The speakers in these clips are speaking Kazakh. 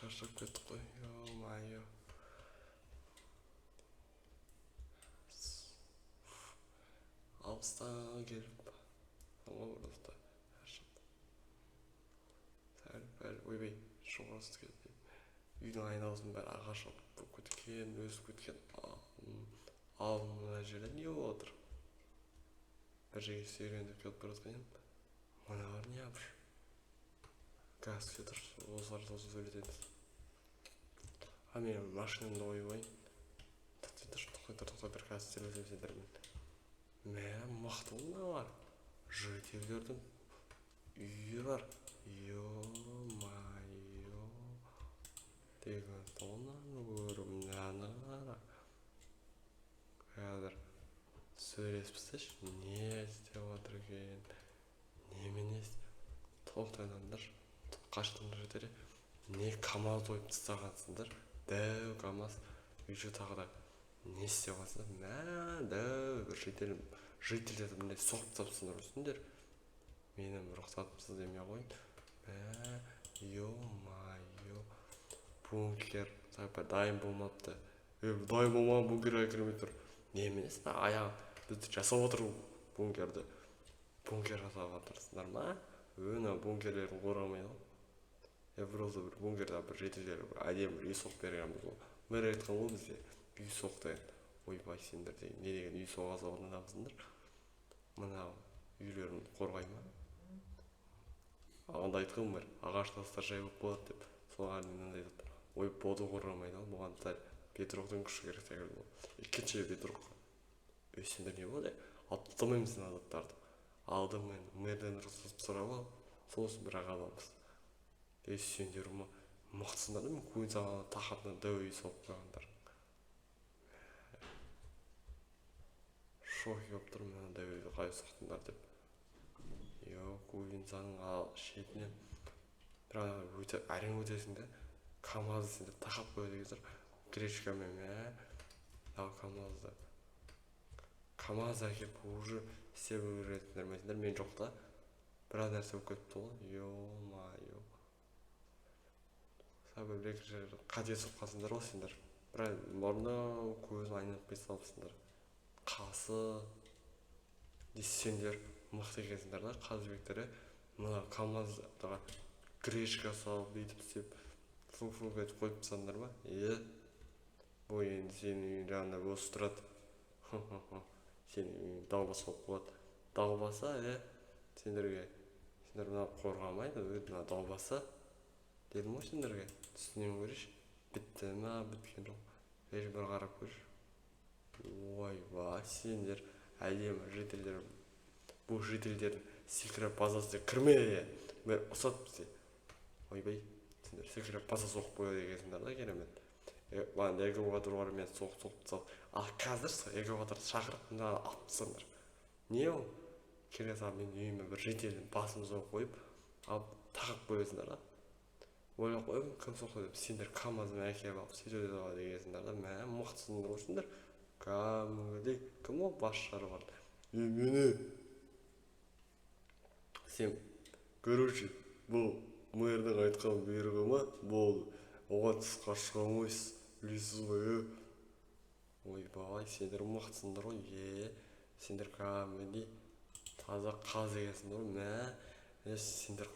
шаршап кеттік қой. Ё-майо. Алыстан келіп оралды. Сәл-пәл ойбай жоғалысты келді. Үйдің айналасын бәрі ағаш болып кеткен, өсіп кеткен. Ал мына жерде не болып отыр? Бір жерге серуендеп келіп бара жатқан едім. Мыналар не yapmış? Газ кетір, осыларды сөйлетеміз. Мен машинамды ойбайын. Тоқтай бір газ сөйлетеміз сендермен. Мә, мықты мыналар. Жителердің үйі бар. Ё-майо. Деген тонаны көріп мынаны қара. Қазір сөйлеспесеш, не істеп отыр екен? Немене тоқтаңдар, қаштыңдар жетері. Не КамАЗ ойып тастағансыңдар? Дәу КамАЗ үйші тағы да не істеп жатсыңдар? Мә, дәу бір жителерді міне соғып тастапсыңдар өсіңдер. Менің рұқсатымсыз демей қойын. Мә, ё-майо. Бункер дайын болмапты. Дайын болмаған бункерге кірмей тұр. Неменесі? Аяғы бізді жасап отыр бункерді. Бункер жасап жатырсыңдар ма? Өна бункерлерін қорғамайды ғой. Просто бір бункерда бір жетілер әдемі үй соғып бергенбіз ғой. Мэр айтқан ғой бізде үй соқ деген. Ойбай сендер деген не деген үй соға салғандамсыңдар? Мына үйлерін қорғай ма? Анда айтқан мэр ағаш тастар жай болып болады деп. Соған мынандай айтады. Ой боды қорғамайды ғой. Бұған сәл бетроқтың күші керек секілді ғой. Екінші бетроқ. Сендер не болды? Алып тастамаймыз мына заттарды. Алдым мен мэрден рұқсат сұрап алып, сосын бірақ аламыз. Сендер мықтысыңдар да мен көйін саған тақатына дәу үй соғып қойғандар. Шок болып тұр мына дәу үйді қалай соқтыңдар деп. Көйін саның шетінен бірақ өте әрең өтесің де КамАЗды сендер тақап қойды кездер гречкамен КамАЗ әкеп уже істеп өретіндер мәсіндер мен жоқта біраз нәрсе болып кетіпті ғой. Ё-майо. Сәбір екі жерді қате соқ қалсыңдар ғой сендер. Бірақ мұрны көзін айнап қой салыпсыңдар. Қасы сендер мықты екенсіңдер да қазыбектері. Мына КамАЗға гречка салып бүйтіп істеп фу-фу кетіп қойып тастадыңдар ма? Бұл енді сенің үйің жағында бос тұрады. Сенің үйің далбас болып болады. Далбаса, сендер мына қорғамайды, мына далбаса. Дедім ғой сендерге, түсінем көреш. Бітті ма, біткен жоқ. Бір қарап көреш. Ойбай, сендер әдемі жителер. Бұл жителдердің секіріп базасына кірме. Бір ұсат бізде. Ойбай, сендер секіріп база соғып қойды екенсіңдер да керемет. Маған экскаваторлар мен соғып тастап. Ал қазір экскаваторды шақырып мына алып тастаңдар. Не ол? Келе сала мен үйіме бір жителдің басын соғып қойып, алып тақап қойсыңдар да. Ойлап қойып, кім соқты деп сендер КамАЗбен әкеліп алып сөйтіп алады екенсіңдер да. Мә, мықтысыңдар осыңдар. Кәдімгідей кім ол басшылары бар? Мені сен көруші, бұл мэрдің айтқан бұйрығы ма? Болды. Оған тысқа шыға алмайсыз. Білесіз ғой. Ойбай, сендер мықтысыңдар ғой. Сендер кәдімгідей таза қаз екенсіңдер ғой. Мә, сендер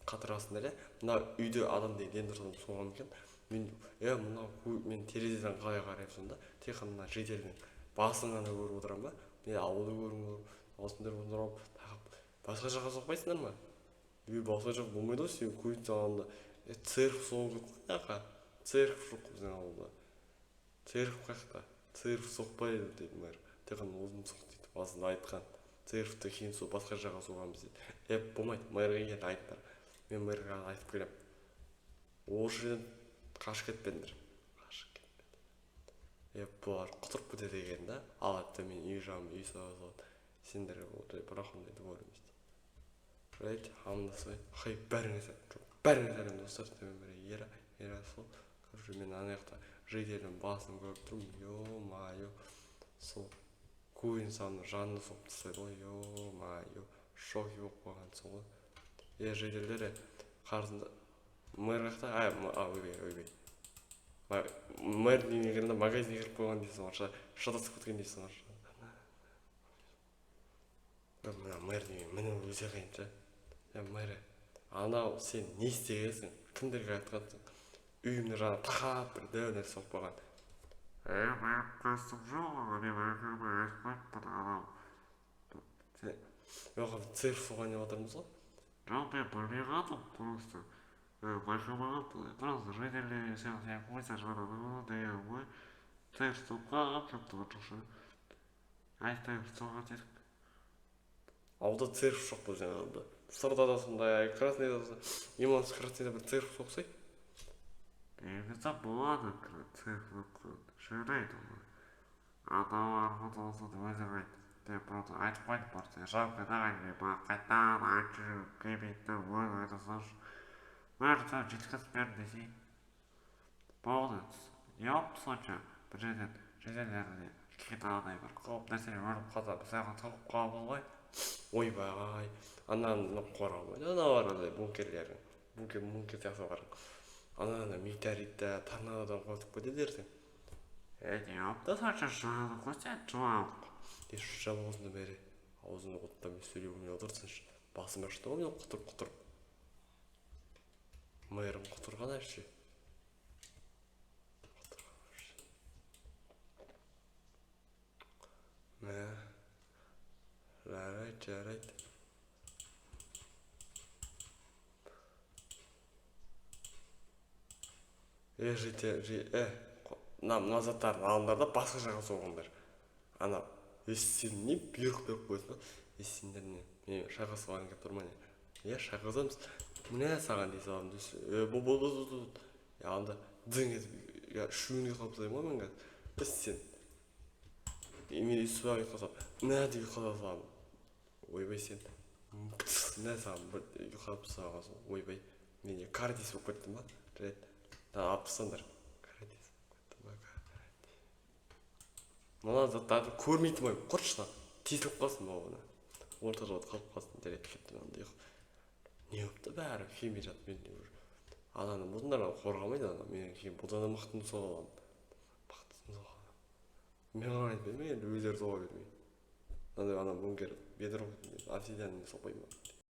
қатырасыңдар. Мына үйде адам дейді енді тұрсам соғам екен. Мен терезеден қалай қараймын сонда? Тек қана мына жителдің басын ғана көріп отырам ба? Мен ауылды көргім келіп, осындар отырып, басқа жаққа соқпайсыңдар ма? Басқа жақ болмайды ғой, сен көйін салғанда. Церк соғып кетті. Церк жоқ біздің ауылда. Церк қақта. Церк соқпайды дейді мэр. Тек қана өзім соқ дейді. Басында айтқан. Церкті кейін басқа жаққа соғамыз дейді. Болмайды. Мэрге енді айттар. Мен мэрге айтып келем. Ол жерден қашып кетпеңдер. Бұлар құтырып кетеді екен да. Алады мен үй жағым үй салады. Сендерге бірақ ондай көрмейді. Right, амындасай. Хай бәріңіз әлем достар. Ера сол. Короче, мен ана жақта жителдің басын көріп тұрмын. Ё-майо. Сол көйін саны жанды соғып тастайды ғой. Ё-майо. Шоки болып қойғансың ғой. Жителдері қарызында мэр гахта ойбай. Мэр нэгэрнэ магазин хэрэг байгаа гэсэн уушаа шатас хөтгөн гэсэн уушаа. Мэр нэг миний үсэх юм чи. Мэр ана усын нийсээс кэндэр гатгаад үймнэраа тахаа бэрдээр соппагаад. Мэр гэсэн жоо нэг мэр яг церф гоо яваад юмсаа. Рампе бэргээд просто большого просто жители всех хуйся живут да я мой церф тупа как-то тоже. Ай так цогц. Ауда церф шок болж байгаа юм да. Сардадасында красный имон с красный да церф соксой. Это было церф ширает. А там вот вызывает. Ты просто айфон порты. Жалко, да, не покатал, а че, кипит-то, вот это слушай. Может, жидкость пердыси. Полный. Я посочу. Президент. Какие-то бір қауіп нәрсе өріп қалса саған соғып қалып ғой. Ойбай, ананы қорғамайды. Ана бар андай бункерлерің. Бункер сияқты бар. Ананы милитарида, торнадодан қосып кетеді ертең. Не апта сача шаны қосса жуам. Еш жабы аузына бері. Аузына құттам сөйлеуіне отырсыншы. Басым ашты ғой, құтыр. Мэрім құтырған әрші. Жарайт. Назаттардың алындарда басқа жаққа соғыңдар. Ана, сен не бұйрық беріп қойсын, сендер не? Мен шаға соған кеп тұрман. Шағызамыз. Міне саған дей салам. Бұл. Анда дзің етіп, шуынға қапсайым ғой мен қазір. Біз сен. Мен үсіп қалсам, міне деп қаласам. Ойбай сен. Міне саған бір қапсайым. Ойбай. Мен кардис болып кеттім ба? Жарайды. Апсандар. Кардис болып кеттім ба? Мына заттарды көрмейтін бай. Құршына. Тесіліп қалсын ба оны. Орта жауат қалып қалсын. Жарайды кеттім. Не өпті бәрі химия жат мен не жүр. Ананы бұзындардан қорғамайды ана. Мен кейін бұзаны мақтын соғалам. Мен ғана айтпаймын, енді өздері соға бермей. Ана бұнкер бедір обсидианын соқпаймын.